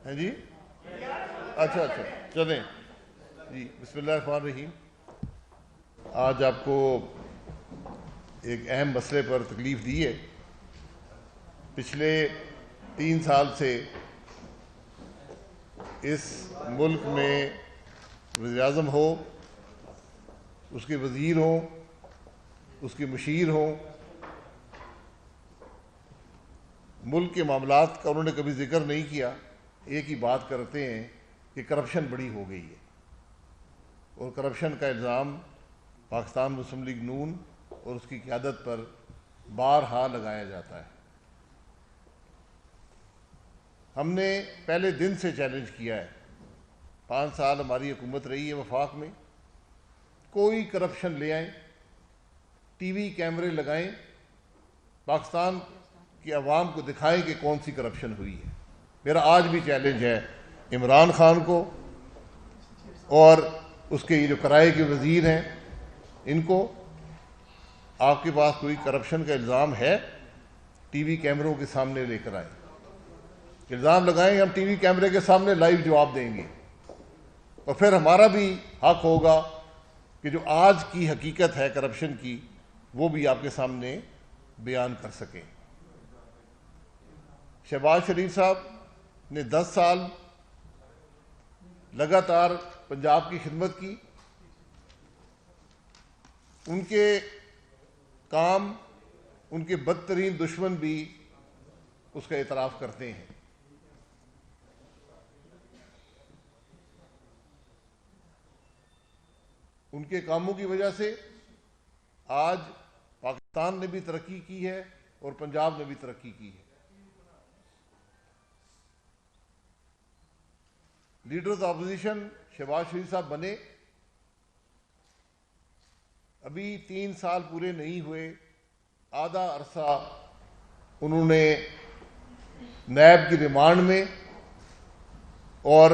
ہیں جی؟ اچھا اچھا، چلیں جی، بسم اللہ الرحمن الرحیم۔ آج آپ کو ایک اہم مسئلے پر تکلیف دی ہے۔ پچھلے 3 سال سے اس ملک میں وزیر اعظم ہو، اس کے وزیر ہوں، اس کے مشیر ہوں، ملک کے معاملات کا انہوں نے کبھی ذکر نہیں کیا۔ ایک ہی بات کرتے ہیں کہ کرپشن بڑی ہو گئی ہے، اور کرپشن کا الزام پاکستان مسلم لیگ نون اور اس کی قیادت پر بارہا لگایا جاتا ہے۔ ہم نے پہلے دن سے چیلنج کیا ہے، 5 سال ہماری حکومت رہی ہے وفاق میں، کوئی کرپشن لے آئیں، ٹی وی کیمرے لگائیں، پاکستان کی عوام کو دکھائیں کہ کون سی کرپشن ہوئی ہے۔ میرا آج بھی چیلنج ہے عمران خان کو اور اس کے جو کرائے کے وزیر ہیں ان کو، آپ کے پاس کوئی کرپشن کا الزام ہے؟ ٹی وی کیمروں کے سامنے لے کر آئیں، الزام لگائیں، ہم ٹی وی کیمرے کے سامنے لائیو جواب دیں گے، اور پھر ہمارا بھی حق ہوگا کہ جو آج کی حقیقت ہے کرپشن کی وہ بھی آپ کے سامنے بیان کر سکیں۔ شہباز شریف صاحب نے 10 سال لگاتار پنجاب کی خدمت کی، ان کے کام ان کے بدترین دشمن بھی اس کا اعتراف کرتے ہیں۔ ان کے کاموں کی وجہ سے آج پاکستان نے بھی ترقی کی ہے اور پنجاب نے بھی ترقی کی ہے۔ لیڈرز اپوزیشن شہباز شریف صاحب بنے، ابھی 3 سال پورے نہیں ہوئے، آدھا عرصہ انہوں نے نیب کی ریمانڈ میں اور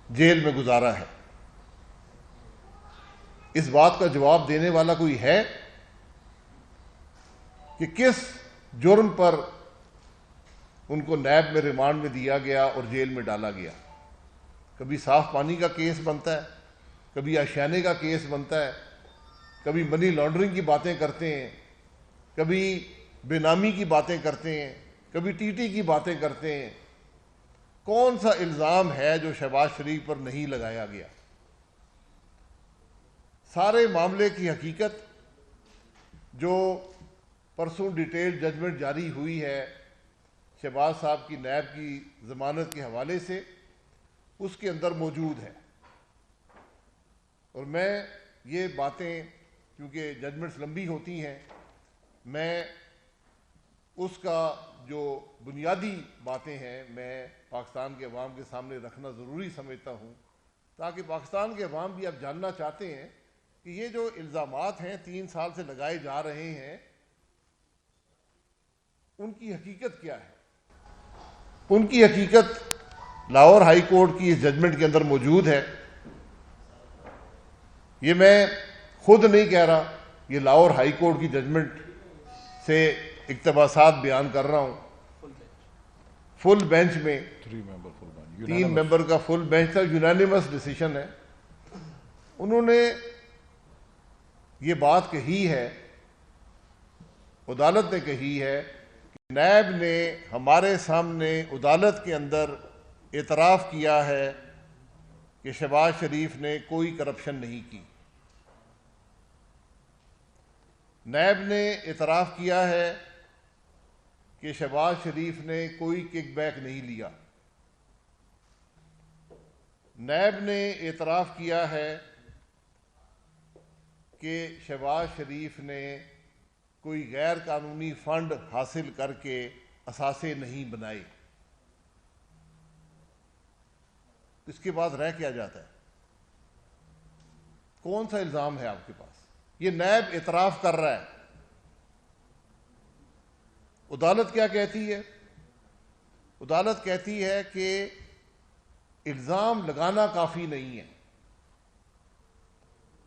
جیل میں گزارا ہے۔ اس بات کا جواب دینے والا کوئی ہے کہ کس جرم پر ان کو نیب میں ریمانڈ میں دیا گیا اور جیل میں ڈالا گیا؟ کبھی صاف پانی کا کیس بنتا ہے، کبھی آشیانے کا کیس بنتا ہے، کبھی منی لانڈرنگ کی باتیں کرتے ہیں، کبھی بے نامی کی باتیں کرتے ہیں، کبھی ٹی ٹی کی باتیں کرتے ہیں۔ کون سا الزام ہے جو شہباز شریف پر نہیں لگایا گیا؟ سارے معاملے کی حقیقت جو پرسوں ڈیٹیل ججمنٹ جاری ہوئی ہے شہباز صاحب کی نیب کی ضمانت کے حوالے سے، اس کے اندر موجود ہے، اور میں یہ باتیں کیونکہ ججمنٹس لمبی ہوتی ہیں، میں اس کا جو بنیادی باتیں ہیں میں پاکستان کے عوام کے سامنے رکھنا ضروری سمجھتا ہوں، تاکہ پاکستان کے عوام بھی اب جاننا چاہتے ہیں کہ یہ جو الزامات ہیں 3 سال سے لگائے جا رہے ہیں ان کی حقیقت کیا ہے۔ ان کی حقیقت لاہور ہائی کورٹ کی اس ججمنٹ کے اندر موجود ہے۔ یہ میں خود نہیں کہہ رہا، یہ لاہور ہائی کورٹ کی ججمنٹ سے اقتباسات بیان کر رہا ہوں۔ فل بینچ میں 3 ممبر کا فل بینچ تھا، یونانیمس ڈیسیشن ہے۔ انہوں نے یہ بات کہی ہے، عدالت نے کہی ہے کہ نیب نے ہمارے سامنے عدالت کے اندر اعتراف کیا ہے کہ شہباز شریف نے کوئی کرپشن نہیں کی۔ نیب نے اعتراف کیا ہے کہ شہباز شریف نے کوئی کک بیک نہیں لیا۔ نیب نے اعتراف کیا ہے کہ شہباز شریف نے کوئی غیر قانونی فنڈ حاصل کر کے اثاثے نہیں بنائے۔ اس کے بعد رہ کیا جاتا ہے؟ کون سا الزام ہے آپ کے پاس؟ یہ نیب اعتراف کر رہا ہے۔ عدالت کیا کہتی ہے؟ عدالت کہتی ہے کہ الزام لگانا کافی نہیں ہے،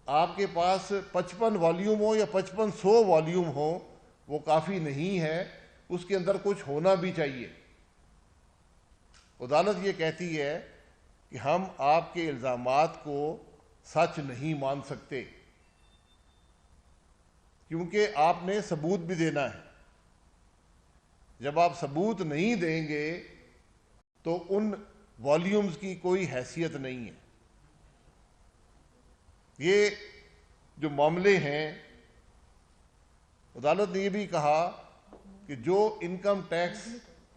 آپ کے پاس 55 والیوم ہو یا 5500 والیوم ہو وہ کافی نہیں ہے، اس کے اندر کچھ ہونا بھی چاہیے۔ عدالت یہ کہتی ہے کہ ہم آپ کے الزامات کو سچ نہیں مان سکتے کیونکہ آپ نے ثبوت بھی دینا ہے. جب آپ ثبوت نہیں دیں گے تو ان والیومز کی کوئی حیثیت نہیں ہے. یہ جو معاملے ہیں، عدالت نے یہ بھی کہا کہ جو انکم ٹیکس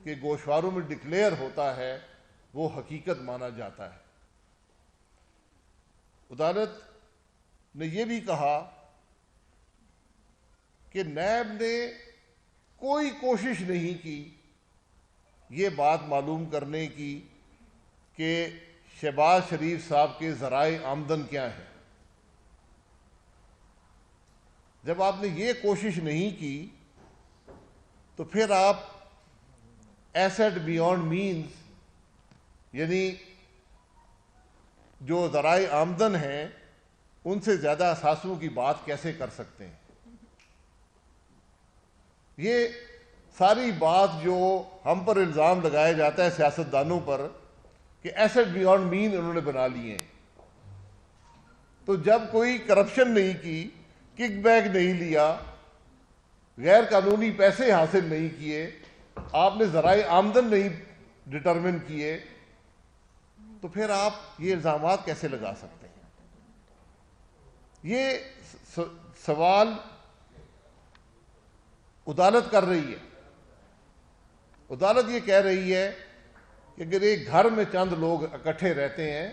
کے گوشواروں میں ڈکلیئر ہوتا ہے وہ حقیقت مانا جاتا ہے. عدالت نے یہ بھی کہا کہ نیب نے کوئی کوشش نہیں کی یہ بات معلوم کرنے کی کہ شہباز شریف صاحب کے ذرائع آمدن کیا ہیں. جب آپ نے یہ کوشش نہیں کی تو پھر آپ ایسٹ بیونڈ مینز یعنی جو ذرائع آمدن ہیں ان سے زیادہ اثاثوں کی بات کیسے کر سکتے ہیں؟ یہ ساری بات جو ہم پر الزام لگایا جاتا ہے سیاستدانوں پر کہ ایسٹ بیونڈ مین انہوں نے بنا لیے ہیں، تو جب کوئی کرپشن نہیں کی، کک بیک نہیں لیا، غیر قانونی پیسے حاصل نہیں کیے، آپ نے ذرائع آمدن نہیں ڈٹرمن کیے، تو پھر آپ یہ الزامات کیسے لگا سکتے ہیں؟ یہ سوال عدالت کر رہی ہے. عدالت یہ کہہ رہی ہے کہ اگر ایک گھر میں چند لوگ اکٹھے رہتے ہیں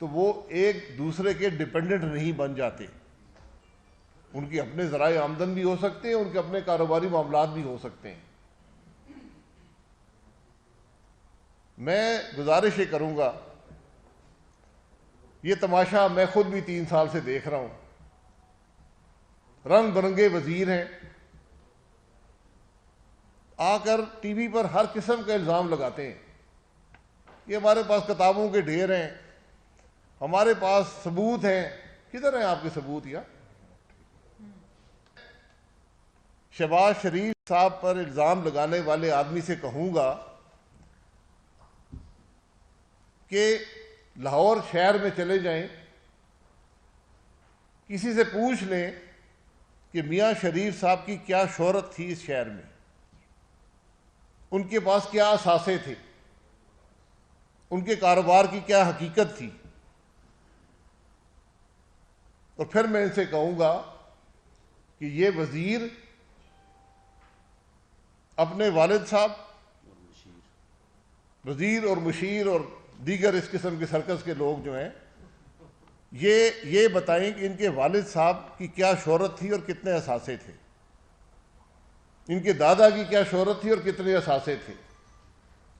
تو وہ ایک دوسرے کے ڈیپینڈنٹ نہیں بن جاتے. ان کے اپنے ذرائع آمدن بھی ہو سکتے ہیں، ان کے اپنے کاروباری معاملات بھی ہو سکتے ہیں. میں گزارش یہ کروں گا، یہ تماشا میں خود بھی 3 سال سے دیکھ رہا ہوں. رنگ برنگے وزیر ہیں، آ کر ٹی وی پر ہر قسم کا الزام لگاتے ہیں. یہ ہمارے پاس کتابوں کے ڈھیر ہیں، ہمارے پاس ثبوت ہیں. کدھر ہیں آپ کے ثبوت؟ یا شہباز شریف صاحب پر الزام لگانے والے آدمی سے کہوں گا کہ لاہور شہر میں چلے جائیں، کسی سے پوچھ لیں کہ میاں شریف صاحب کی کیا شہرت تھی اس شہر میں، ان کے پاس کیا اثاثے تھے، ان کے کاروبار کی کیا حقیقت تھی، اور پھر میں ان سے کہوں گا کہ یہ وزیر اپنے والد صاحب، وزیر اور مشیر اور دیگر اس قسم کے سرکس کے لوگ جو ہیں، یہ بتائیں کہ ان کے والد صاحب کی کیا شہرت تھی اور کتنے اثاثے تھے، ان کے دادا کی کیا شہرت تھی اور کتنے اثاثے تھے،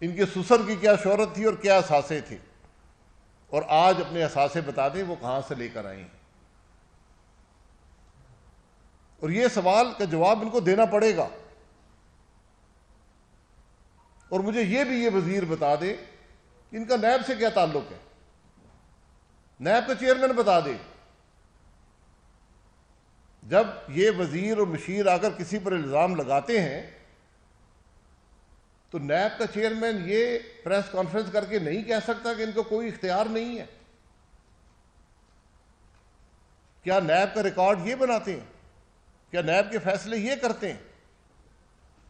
ان کے سسر کی کیا شہرت تھی اور کیا اثاثے تھے، اور آج اپنے اثاثے بتا دیں وہ کہاں سے لے کر آئے ہیں. اور یہ سوال کا جواب ان کو دینا پڑے گا. اور مجھے یہ وزیر بتا دے کہ ان کا نیب سے کیا تعلق ہے، نیب کا چیئرمین بتا دے. جب یہ وزیر اور مشیر آ کر کسی پر الزام لگاتے ہیں تو نیب کا چیئرمین یہ پریس کانفرنس کر کے نہیں کہہ سکتا کہ ان کو کوئی اختیار نہیں ہے. کیا نیب کا ریکارڈ یہ بناتے ہیں؟ کیا نیب کے فیصلے یہ کرتے ہیں؟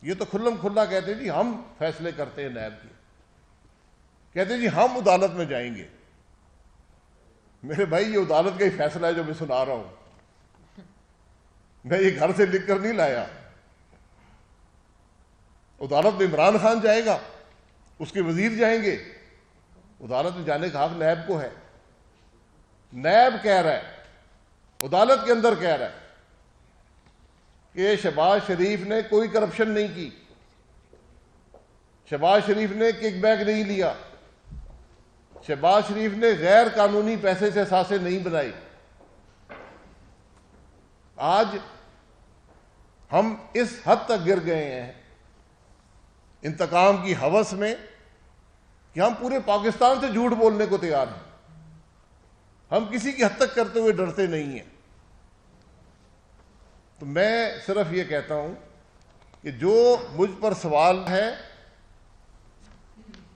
یہ تو کھلم کھلا کہتے ہیں جی ہم فیصلے کرتے ہیں نیب کے، کہتے ہیں جی ہم عدالت میں جائیں گے. میرے بھائی یہ عدالت کا ہی فیصلہ ہے جو میں سنا رہا ہوں، میں یہ گھر سے لکھ کر نہیں لایا. عدالت میں عمران خان جائے گا، اس کے وزیر جائیں گے، عدالت میں جانے کا حق نیب کو ہے. نیب کہہ رہا ہے، عدالت کے اندر کہہ رہا ہے کہ شہباز شریف نے کوئی کرپشن نہیں کی، شہباز شریف نے کک بیک نہیں لیا، شہباز شریف نے غیر قانونی پیسے سے اثاثے نہیں بنائی. آج ہم اس حد تک گر گئے ہیں انتقام کی ہوس میں کہ ہم پورے پاکستان سے جھوٹ بولنے کو تیار ہیں. ہم کسی کی حد تک کرتے ہوئے ڈرتے نہیں ہیں. تو میں صرف یہ کہتا ہوں کہ جو مجھ پر سوال ہے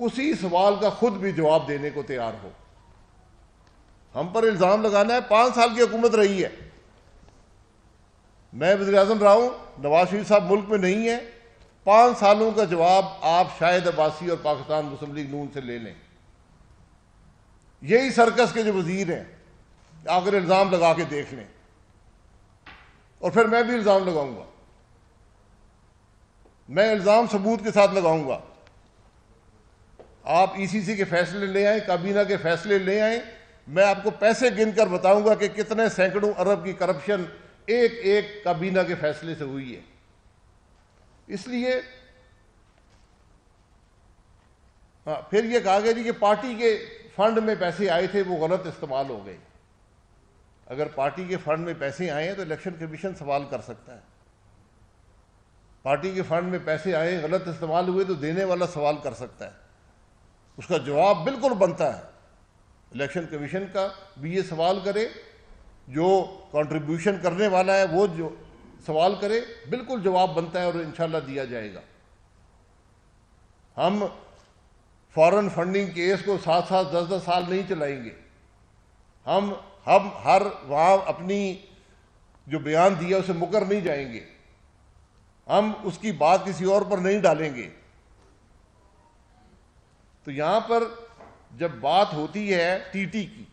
اسی سوال کا خود بھی جواب دینے کو تیار ہو. ہم پر الزام لگانا ہے 5 سال کی حکومت رہی ہے، میں وزیر اعظم رہا ہوں، نواز شریف صاحب ملک میں نہیں ہے، 5 سالوں کا جواب آپ شاہد عباسی اور پاکستان مسلم لیگ نون سے لے لیں. یہی سرکس کے جو وزیر ہیں آخر الزام لگا کے دیکھ لیں، اور پھر میں بھی الزام لگاؤں گا، میں الزام ثبوت کے ساتھ لگاؤں گا. آپ ای سی سی کے فیصلے لے آئیں، کابینہ کے فیصلے لے آئیں، میں آپ کو پیسے گن کر بتاؤں گا کہ کتنے سینکڑوں ارب کی کرپشن ایک ایک کابینہ کے فیصلے سے ہوئی ہے. اس لیے پھر یہ کہا گیا جی کہ پارٹی کے فنڈ میں پیسے آئے تھے وہ غلط استعمال ہو گئے. اگر پارٹی کے فنڈ میں پیسے آئے ہیں تو الیکشن کمیشن سوال کر سکتا ہے. پارٹی کے فنڈ میں پیسے آئے غلط استعمال ہوئے تو دینے والا سوال کر سکتا ہے، اس کا جواب بالکل بنتا ہے. الیکشن کمیشن کا بھی یہ سوال کرے، جو کنٹریبیوشن کرنے والا ہے وہ جو سوال کرے، بالکل جواب بنتا ہے اور انشاءاللہ دیا جائے گا. ہم فارن فنڈنگ کیس کو 7 10 سال نہیں چلائیں گے. ہم ہر وہاں اپنی جو بیان دیا اسے مکر نہیں جائیں گے. ہم اس کی بات کسی اور پر نہیں ڈالیں گے. تو یہاں پر جب بات ہوتی ہے ٹی ٹی کی،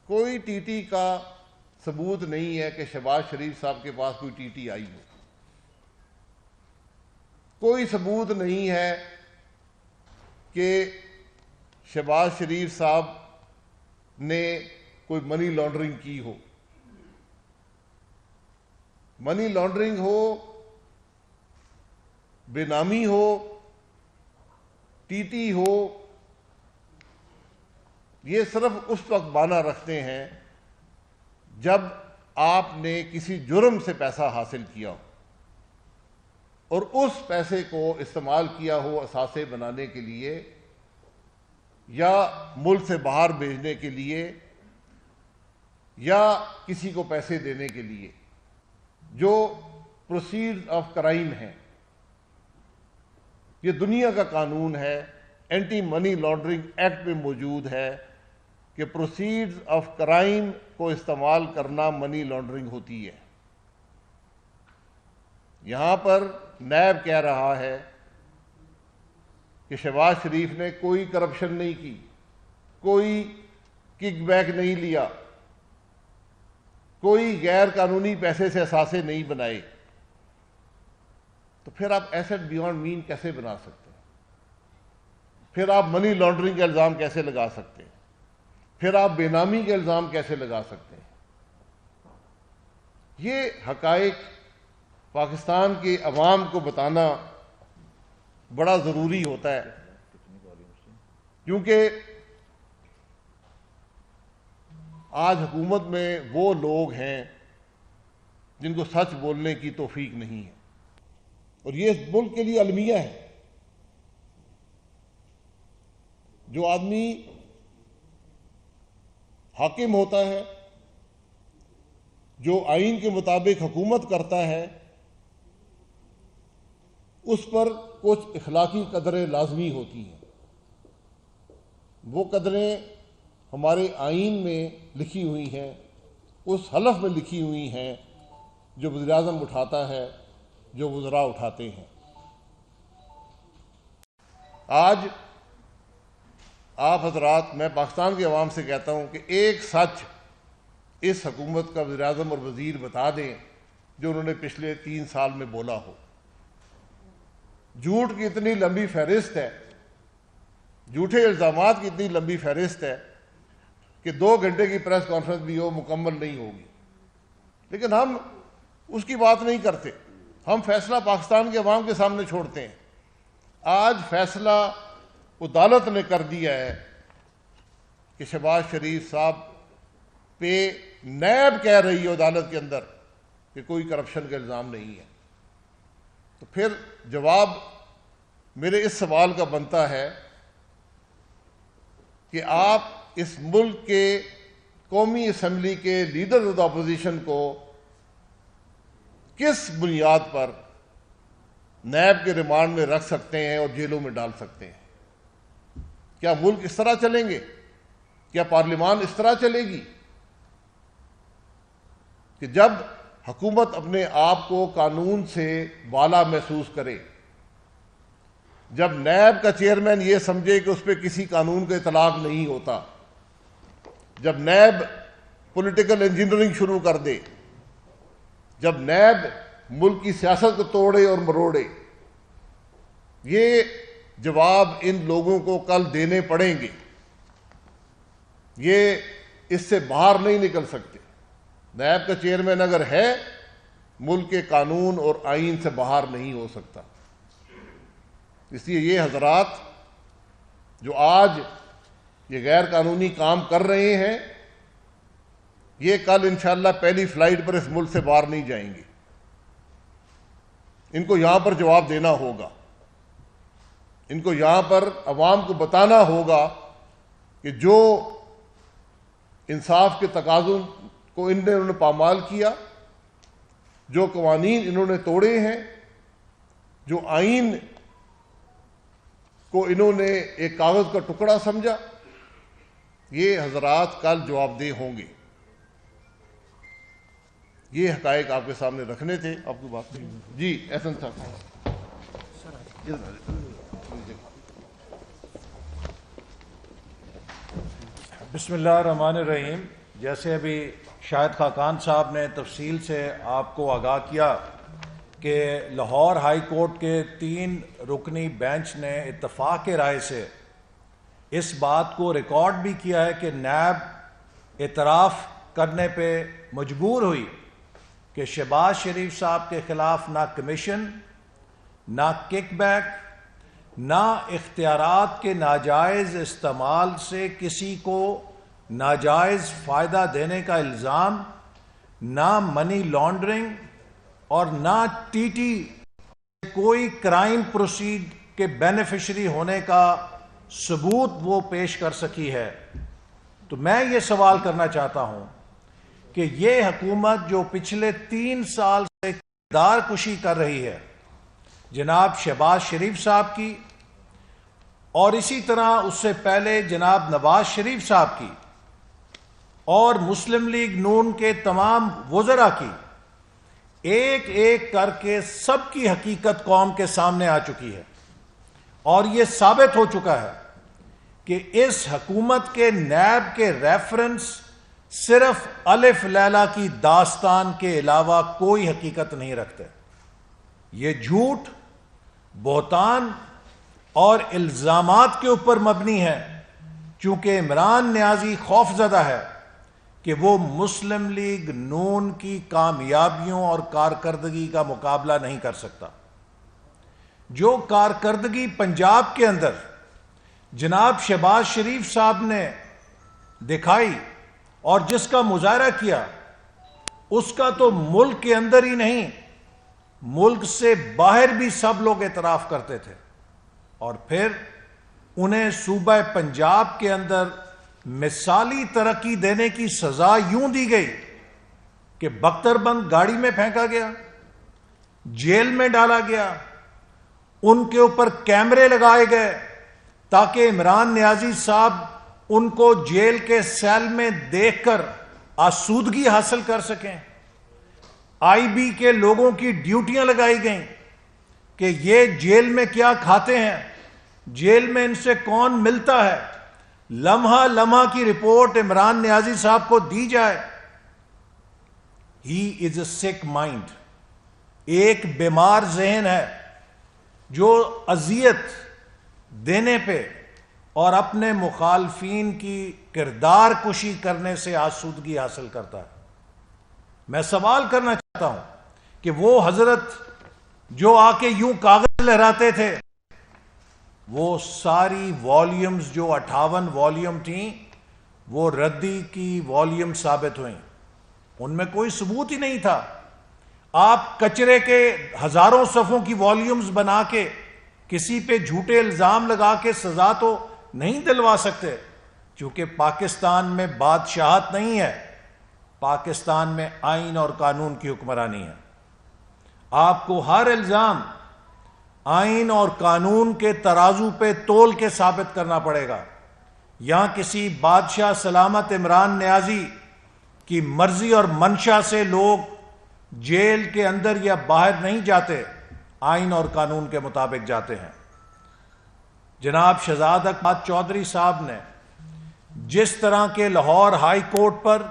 کوئی ٹی ٹی کا ثبوت نہیں ہے کہ شہباز شریف صاحب کے پاس کوئی ٹی ٹی آئی ہو. کوئی ثبوت نہیں ہے کہ شہباز شریف صاحب نے کوئی منی لانڈرنگ کی ہو. منی لانڈرنگ ہو، بے نامی ہو، ٹی ٹی ہو، یہ صرف اس وقت معنی رکھتے ہیں جب آپ نے کسی جرم سے پیسہ حاصل کیا ہو اور اس پیسے کو استعمال کیا ہو اثاثے بنانے کے لیے یا ملک سے باہر بھیجنے کے لیے یا کسی کو پیسے دینے کے لیے، جو پروسیڈ آف کرائم ہیں. یہ دنیا کا قانون ہے، اینٹی منی لانڈرنگ ایکٹ میں موجود ہے کہ پروسیڈز آف کرائم کو استعمال کرنا منی لانڈرنگ ہوتی ہے. یہاں پر نیب کہہ رہا ہے کہ شہباز شریف نے کوئی کرپشن نہیں کی، کوئی کک بیک نہیں لیا، کوئی غیر قانونی پیسے سے اثاثے نہیں بنائے. تو پھر آپ ایسٹ بیونڈ مین کیسے بنا سکتے ہیں؟ پھر آپ منی لانڈرنگ کا الزام کیسے لگا سکتے ہیں؟ پھر آپ بے نامی کے الزام کیسے لگا سکتے ہیں؟ یہ حقائق پاکستان کے عوام کو بتانا بڑا ضروری ہوتا ہے، کیونکہ آج حکومت میں وہ لوگ ہیں جن کو سچ بولنے کی توفیق نہیں ہے، اور یہ اس ملک کے لیے المیہ ہے. جو آدمی حاکم ہوتا ہے، جو آئین کے مطابق حکومت کرتا ہے، اس پر کچھ اخلاقی قدریں لازمی ہوتی ہیں. وہ قدریں ہمارے آئین میں لکھی ہوئی ہیں، اس حلف میں لکھی ہوئی ہیں جو وزیر اعظم اٹھاتا ہے، جو وزراء اٹھاتے ہیں. آج آپ حضرات، میں پاکستان کے عوام سے کہتا ہوں کہ ایک سچ اس حکومت کا وزیر اعظم اور وزیر بتا دیں جو انہوں نے پچھلے 3 سال میں بولا ہو. جھوٹ کی اتنی لمبی فہرست ہے، جھوٹے الزامات کی اتنی لمبی فہرست ہے کہ 2 گھنٹے کی پریس کانفرنس بھی ہو مکمل نہیں ہوگی. لیکن ہم اس کی بات نہیں کرتے، ہم فیصلہ پاکستان کے عوام کے سامنے چھوڑتے ہیں. آج فیصلہ عدالت نے کر دیا ہے کہ شہباز شریف صاحب پہ نیب کہہ رہی ہے عدالت کے اندر کہ کوئی کرپشن کا الزام نہیں ہے. تو پھر جواب میرے اس سوال کا بنتا ہے کہ آپ اس ملک کے قومی اسمبلی کے لیڈر آف دا اپوزیشن کو کس بنیاد پر نیب کے ریمانڈ میں رکھ سکتے ہیں اور جیلوں میں ڈال سکتے ہیں؟ کیا ملک اس طرح چلیں گے؟ کیا پارلیمان اس طرح چلے گی کہ جب حکومت اپنے آپ کو قانون سے بالا محسوس کرے، جب نیب کا چیئرمین یہ سمجھے کہ اس پہ کسی قانون کا اطلاق نہیں ہوتا، جب نیب پولیٹیکل انجینئرنگ شروع کر دے، جب نیب ملک کی سیاست کو توڑے اور مروڑے، یہ جواب ان لوگوں کو کل دینے پڑیں گے. یہ اس سے باہر نہیں نکل سکتے. نیب کا چیئرمین اگر ہے، ملک کے قانون اور آئین سے باہر نہیں ہو سکتا. اس لیے یہ حضرات جو آج یہ غیر قانونی کام کر رہے ہیں، یہ کل انشاءاللہ پہلی فلائٹ پر اس ملک سے باہر نہیں جائیں گے. ان کو یہاں پر جواب دینا ہوگا. ان کو یہاں پر عوام کو بتانا ہوگا کہ جو انصاف کے تقاضوں کو انہوں نے پامال کیا، جو قوانین انہوں نے توڑے ہیں، جو آئین کو انہوں نے ایک کاغذ کا ٹکڑا سمجھا، یہ حضرات کل جواب دہ ہوں گے. یہ حقائق آپ کے سامنے رکھنے تھے. آپ کی بات نہیں. جی احسن صاحب. بسم اللہ الرحمن الرحیم. جیسے ابھی شاہد خاقان صاحب نے تفصیل سے آپ کو آگاہ کیا کہ لاہور ہائی کورٹ کے 3 رکنی بینچ نے اتفاق کے رائے سے اس بات کو ریکارڈ بھی کیا ہے کہ نیب اعتراف کرنے پہ مجبور ہوئی کہ شہباز شریف صاحب کے خلاف نہ کمیشن، نہ کک بیک، نہ اختیارات کے ناجائز استعمال سے کسی کو ناجائز فائدہ دینے کا الزام، نہ منی لانڈرنگ اور نہ ٹی ٹی کوئی کرائم پروسیڈ کے بینیفیشری ہونے کا ثبوت وہ پیش کر سکی ہے. تو میں یہ سوال کرنا چاہتا ہوں کہ یہ حکومت جو پچھلے 3 سال سے کردار کشی کر رہی ہے جناب شہباز شریف صاحب کی، اور اسی طرح اس سے پہلے جناب نواز شریف صاحب کی، اور مسلم لیگ نون کے تمام وزراء کی، ایک ایک کر کے سب کی حقیقت قوم کے سامنے آ چکی ہے. اور یہ ثابت ہو چکا ہے کہ اس حکومت کے نیب کے ریفرنس صرف الف لیلا کی داستان کے علاوہ کوئی حقیقت نہیں رکھتے. یہ جھوٹ، بہتان اور الزامات کے اوپر مبنی ہے، چونکہ عمران نیازی خوف زدہ ہے کہ وہ مسلم لیگ نون کی کامیابیوں اور کارکردگی کا مقابلہ نہیں کر سکتا. جو کارکردگی پنجاب کے اندر جناب شہباز شریف صاحب نے دکھائی اور جس کا مظاہرہ کیا، اس کا تو ملک کے اندر ہی نہیں، ملک سے باہر بھی سب لوگ اعتراف کرتے تھے. اور پھر انہیں صوبہ پنجاب کے اندر مثالی ترقی دینے کی سزا یوں دی گئی کہ بختر بند گاڑی میں پھینکا گیا، جیل میں ڈالا گیا، ان کے اوپر کیمرے لگائے گئے تاکہ عمران نیازی صاحب ان کو جیل کے سیل میں دیکھ کر آسودگی حاصل کر سکیں. آئی بی کے لوگوں کی ڈیوٹیاں لگائی گئیں کہ یہ جیل میں کیا کھاتے ہیں، جیل میں ان سے کون ملتا ہے، لمحہ لمحہ کی رپورٹ عمران نیازی صاحب کو دی جائے. ہی از اے سک مائنڈ. ایک بیمار ذہن ہے جو اذیت دینے پہ اور اپنے مخالفین کی کردار کشی کرنے سے آسودگی حاصل کرتا ہے. میں سوال کرنا چاہتا ہوں کہ وہ حضرت جو آ کے یوں کاغذ لہراتے تھے، وہ ساری والیومز جو 58 والیوم تھیں وہ ردی کی والیوم ثابت ہوئیں. ان میں کوئی ثبوت ہی نہیں تھا. آپ کچرے کے ہزاروں صفوں کی والیومز بنا کے کسی پہ جھوٹے الزام لگا کے سزا تو نہیں دلوا سکتے، چونکہ پاکستان میں بادشاہت نہیں ہے، پاکستان میں آئین اور قانون کی حکمرانی ہے. آپ کو ہر الزام آئین اور قانون کے ترازو پہ تول کے ثابت کرنا پڑے گا. یہاں کسی بادشاہ سلامت عمران نیازی کی مرضی اور منشا سے لوگ جیل کے اندر یا باہر نہیں جاتے، آئین اور قانون کے مطابق جاتے ہیں. جناب شہزاد اکبر چودھری صاحب نے جس طرح کے لاہور ہائی کورٹ پر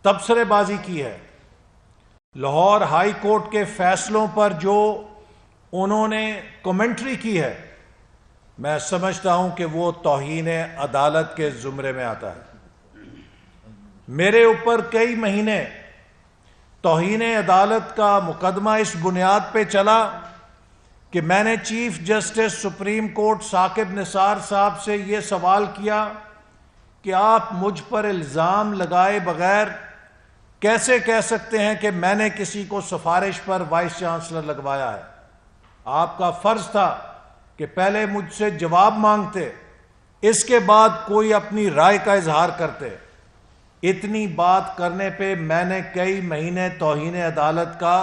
تبصرے بازی کی ہے، لاہور ہائی کورٹ کے فیصلوں پر جو انہوں نے کمنٹری کی ہے، میں سمجھتا ہوں کہ وہ توہین عدالت کے زمرے میں آتا ہے. میرے اوپر کئی مہینے توہین عدالت کا مقدمہ اس بنیاد پہ چلا کہ میں نے chief justice supreme court Saqib Nisar صاحب سے یہ سوال کیا کہ آپ مجھ پر الزام لگائے بغیر کیسے کہہ سکتے ہیں کہ میں نے کسی کو سفارش پر وائس چانسلر لگوایا ہے. آپ کا فرض تھا کہ پہلے مجھ سے جواب مانگتے، اس کے بعد کوئی اپنی رائے کا اظہار کرتے. اتنی بات کرنے پہ میں نے کئی مہینے توہین عدالت کا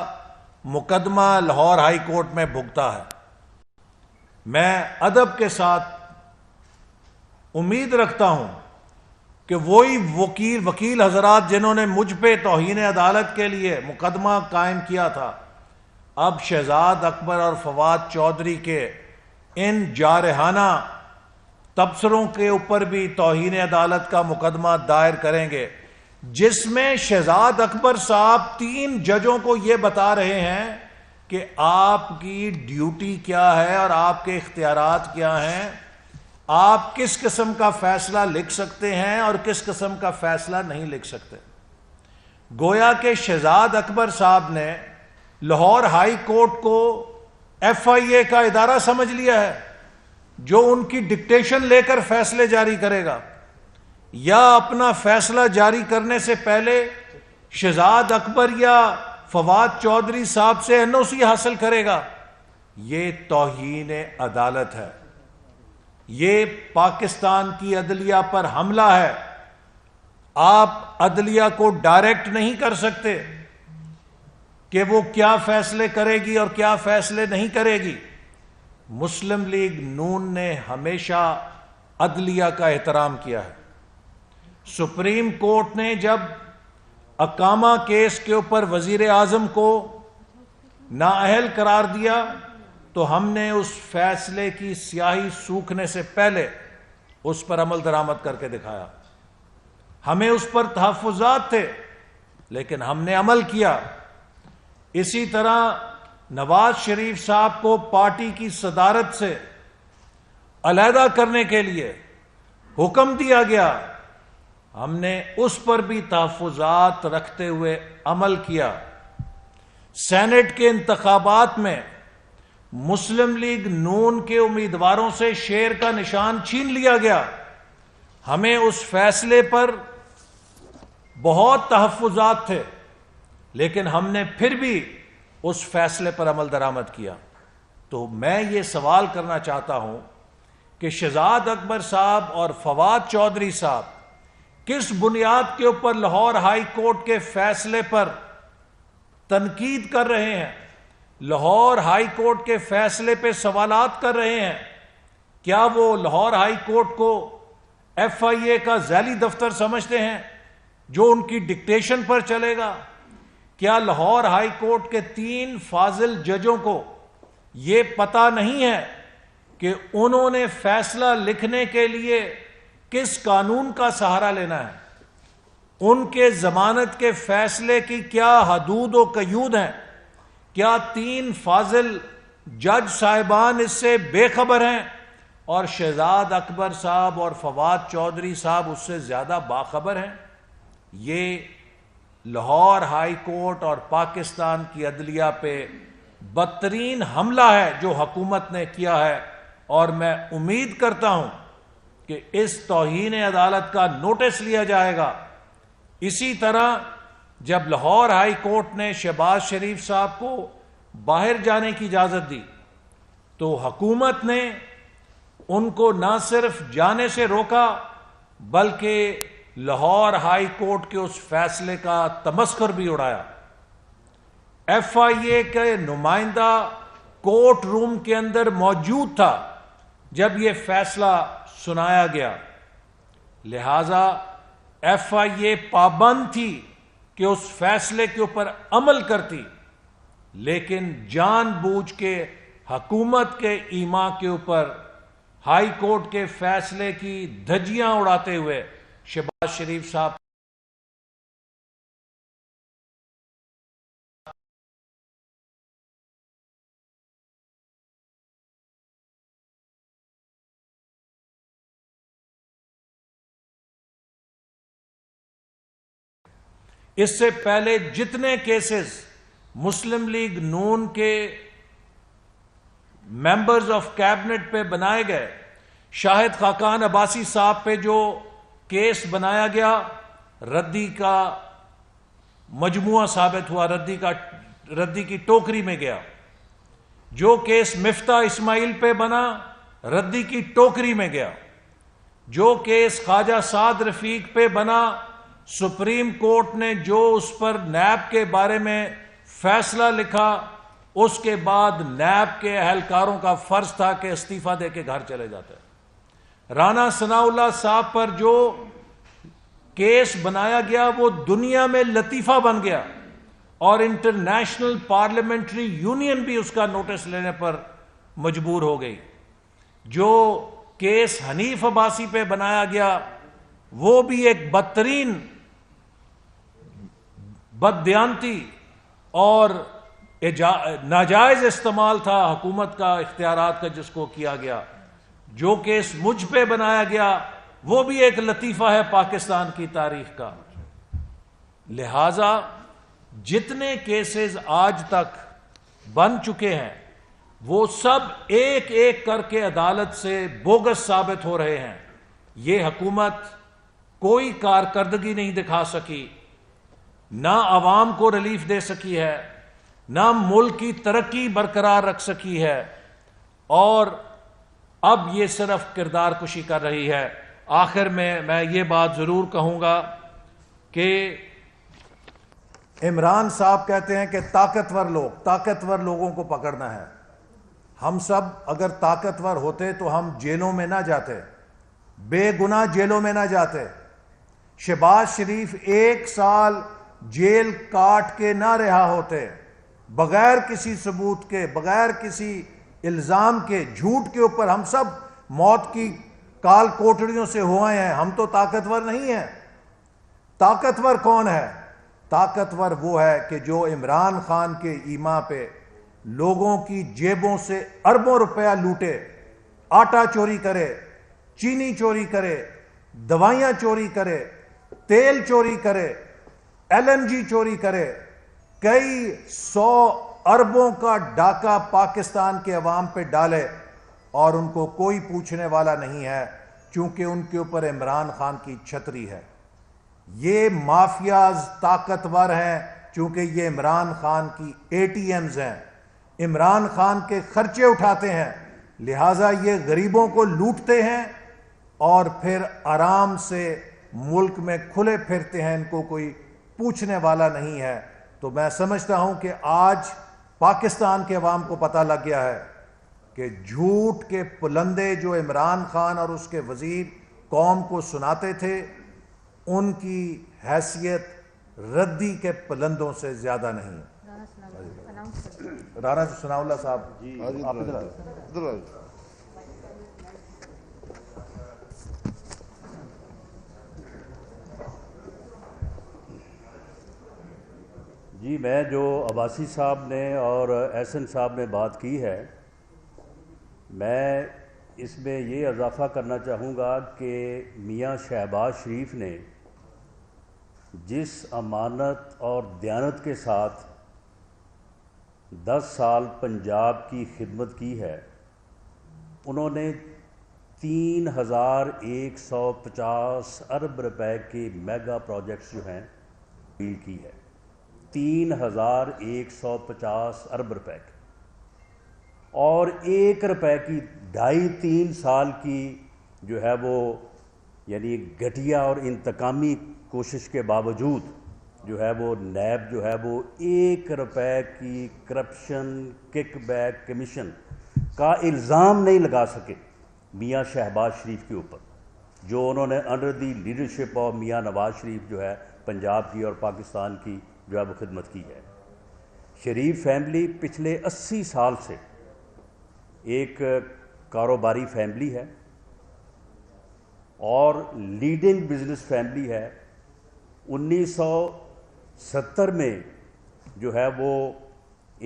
مقدمہ لاہور ہائی کورٹ میں بھگتا ہے. میں ادب کے ساتھ امید رکھتا ہوں کہ وہی وکیل حضرات جنہوں نے مجھ پہ توہین عدالت کے لیے مقدمہ قائم کیا تھا، اب شہزاد اکبر اور فواد چودھری کے ان جارحانہ تبصروں کے اوپر بھی توہین عدالت کا مقدمہ دائر کریں گے، جس میں شہزاد اکبر صاحب 3 ججوں کو یہ بتا رہے ہیں کہ آپ کی ڈیوٹی کیا ہے اور آپ کے اختیارات کیا ہیں، آپ کس قسم کا فیصلہ لکھ سکتے ہیں اور کس قسم کا فیصلہ نہیں لکھ سکتے. گویا کہ شہزاد اکبر صاحب نے لاہور ہائی کورٹ کو ایف آئی اے کا ادارہ سمجھ لیا ہے جو ان کی ڈکٹیشن لے کر فیصلے جاری کرے گا، یا اپنا فیصلہ جاری کرنے سے پہلے شہزاد اکبر یا فواد چودھری صاحب سے این او سی حاصل کرے گا. یہ توہین عدالت ہے، یہ پاکستان کی عدلیہ پر حملہ ہے. آپ عدلیہ کو ڈائریکٹ نہیں کر سکتے کہ وہ کیا فیصلے کرے گی اور کیا فیصلے نہیں کرے گی. مسلم لیگ نون نے ہمیشہ عدلیہ کا احترام کیا ہے. سپریم کورٹ نے جب اقامہ کیس کے اوپر وزیر اعظم کو نااہل قرار دیا تو ہم نے اس فیصلے کی سیاہی سوکھنے سے پہلے اس پر عمل درآمد کر کے دکھایا. ہمیں اس پر تحفظات تھے لیکن ہم نے عمل کیا. اسی طرح نواز شریف صاحب کو پارٹی کی صدارت سے علیحدہ کرنے کے لیے حکم دیا گیا، ہم نے اس پر بھی تحفظات رکھتے ہوئے عمل کیا. سینٹ کے انتخابات میں مسلم لیگ نون کے امیدواروں سے شیر کا نشان چھین لیا گیا. ہمیں اس فیصلے پر بہت تحفظات تھے لیکن ہم نے پھر بھی اس فیصلے پر عمل درآمد کیا. تو میں یہ سوال کرنا چاہتا ہوں کہ شہزاد اکبر صاحب اور فواد چودھری صاحب کس بنیاد کے اوپر لاہور ہائی کورٹ کے فیصلے پر تنقید کر رہے ہیں، لاہور ہائی کورٹ کے فیصلے پہ سوالات کر رہے ہیں؟ کیا وہ لاہور ہائی کورٹ کو ایف آئی اے کا ذیلی دفتر سمجھتے ہیں جو ان کی ڈکٹیشن پر چلے گا؟ کیا لاہور ہائی کورٹ کے 3 فاضل ججوں کو یہ پتہ نہیں ہے کہ انہوں نے فیصلہ لکھنے کے لیے کس قانون کا سہارا لینا ہے؟ ان کے ضمانت کے فیصلے کی کیا حدود و قیود ہیں؟ کیا 3 فاضل جج صاحبان اس سے بے خبر ہیں اور شہزاد اکبر صاحب اور فواد چودھری صاحب اس سے زیادہ باخبر ہیں؟ یہ لاہور ہائی کورٹ اور پاکستان کی عدلیہ پہ بدترین حملہ ہے جو حکومت نے کیا ہے، اور میں امید کرتا ہوں کہ اس توہین عدالت کا نوٹس لیا جائے گا. اسی طرح جب لاہور ہائی کورٹ نے شہباز شریف صاحب کو باہر جانے کی اجازت دی تو حکومت نے ان کو نہ صرف جانے سے روکا بلکہ لاہور ہائی کورٹ کے اس فیصلے کا تمسخر بھی اڑایا. ایف آئی اے کے نمائندہ کورٹ روم کے اندر موجود تھا جب یہ فیصلہ سنایا گیا، لہذا ایف آئی اے پابند تھی کہ اس فیصلے کے اوپر عمل کرتی، لیکن جان بوجھ کے حکومت کے ایما کے اوپر ہائی کورٹ کے فیصلے کی دھجیاں اڑاتے ہوئے شہباز شریف صاحب اس سے پہلے جتنے کیسز مسلم لیگ نون کے ممبرز آف کیبنٹ پہ بنائے گئے، شاہد خاقان عباسی صاحب پہ جو کیس بنایا گیا ردی کا مجموعہ ثابت ہوا، ردی کی ٹوکری میں گیا، جو کیس مفتاح اسماعیل پہ بنا ردی کی ٹوکری میں گیا، جو کیس خواجہ سعد رفیق پہ بنا سپریم کورٹ نے جو اس پر نیب کے بارے میں فیصلہ لکھا، اس کے بعد نیب کے اہلکاروں کا فرض تھا کہ استعفیٰ دے کے گھر چلے جاتے۔ رانا ثناء اللہ صاحب پر جو کیس بنایا گیا وہ دنیا میں لطیفہ بن گیا، اور انٹرنیشنل پارلیمنٹری یونین بھی اس کا نوٹس لینے پر مجبور ہو گئی۔ جو کیس حنیف عباسی پہ بنایا گیا وہ بھی ایک بدترین بددیانتی اور ناجائز استعمال تھا حکومت کا اختیارات کا جس کو کیا گیا۔ جو کیس مجھ پہ بنایا گیا وہ بھی ایک لطیفہ ہے پاکستان کی تاریخ کا۔ لہذا جتنے کیسز آج تک بن چکے ہیں وہ سب ایک ایک کر کے عدالت سے بوگس ثابت ہو رہے ہیں۔ یہ حکومت کوئی کارکردگی نہیں دکھا سکی، نہ عوام کو ریلیف دے سکی ہے، نہ ملک کی ترقی برقرار رکھ سکی ہے، اور اب یہ صرف کردار کشی کر رہی ہے۔ آخر میں یہ بات ضرور کہوں گا کہ عمران صاحب کہتے ہیں کہ طاقتور لوگوں کو پکڑنا ہے۔ ہم سب اگر طاقتور ہوتے تو ہم جیلوں میں نہ جاتے، بے گناہ جیلوں میں نہ جاتے۔ شہباز شریف 1 سال جیل کاٹ کے نہ رہا ہوتے، بغیر کسی ثبوت کے، بغیر کسی الزام کے، جھوٹ کے اوپر ہم سب موت کی کال کوٹڑیوں سے ہوئے ہیں۔ ہم تو طاقتور نہیں ہیں۔ طاقتور کون ہے؟ طاقتور وہ ہے کہ جو عمران خان کے ایما پہ لوگوں کی جیبوں سے اربوں روپیہ لوٹے، آٹا چوری کرے، چینی چوری کرے، دوائیاں چوری کرے، تیل چوری کرے، LNG چوری کرے، کئی 100 اربوں کا ڈاکہ پاکستان کے عوام پہ ڈالے، اور ان کو کوئی پوچھنے والا نہیں ہے چونکہ ان کے اوپر عمران خان کی چھتری ہے۔ یہ مافیاز طاقتور ہیں چونکہ یہ عمران خان کی ATMs ہیں، عمران خان کے خرچے اٹھاتے ہیں، لہٰذا یہ غریبوں کو لوٹتے ہیں اور پھر آرام سے ملک میں کھلے پھرتے ہیں، ان کو کوئی پوچھنے والا نہیں ہے۔ تو میں سمجھتا ہوں کہ آج پاکستان کے عوام کو پتہ لگ گیا ہے کہ جھوٹ کے پلندے جو عمران خان اور اس کے وزیر قوم کو سناتے تھے، ان کی حیثیت ردی کے پلندوں سے زیادہ نہیں۔ رانا ثناء اللہ صاحب جی آپ ادھر جی، میں جو عباسی صاحب نے اور احسن صاحب نے بات کی ہے، میں اس میں یہ اضافہ کرنا چاہوں گا کہ میاں شہباز شریف نے جس امانت اور دیانت کے ساتھ 10 سال پنجاب کی خدمت کی ہے، انہوں نے 3150 ارب روپے کے میگا پروجیکٹس جو ہیں ڈیل کی ہے، 3150 ارب روپے کی، اور 1 روپے کی 2.5-3 سال کی جو ہے وہ یعنی گھٹیا اور انتقامی کوشش کے باوجود جو ہے وہ نیب جو ہے وہ 1 روپے کی کرپشن کک بیک کمیشن کا الزام نہیں لگا سکے میاں شہباز شریف کے اوپر، جو انہوں نے under the leadership of Mian Nawaz شریف جو ہے پنجاب کی اور پاکستان کی جو ہے وہ خدمت کی ہے۔ شریف فیملی پچھلے 80 سال سے ایک کاروباری فیملی ہے اور لیڈنگ بزنس فیملی ہے۔ 1970 میں جو ہے وہ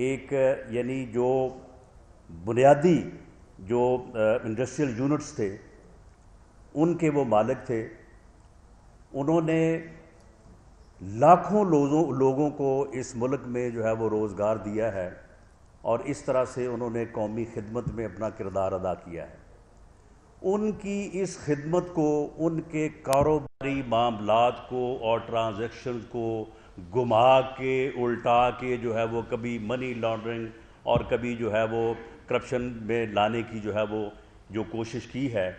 ایک یعنی جو بنیادی جو انڈسٹریل یونٹس تھے ان کے وہ مالک تھے۔ انہوں نے لاکھوں لوگوں کو اس ملک میں جو ہے وہ روزگار دیا ہے اور اس طرح سے انہوں نے قومی خدمت میں اپنا کردار ادا کیا ہے۔ ان کی اس خدمت کو، ان کے کاروباری معاملات کو اور ٹرانزیکشن کو گھما کے الٹا کے جو ہے وہ کبھی منی لانڈرنگ اور کبھی جو ہے وہ کرپشن میں لانے کی جو ہے وہ جو کوشش کی ہے،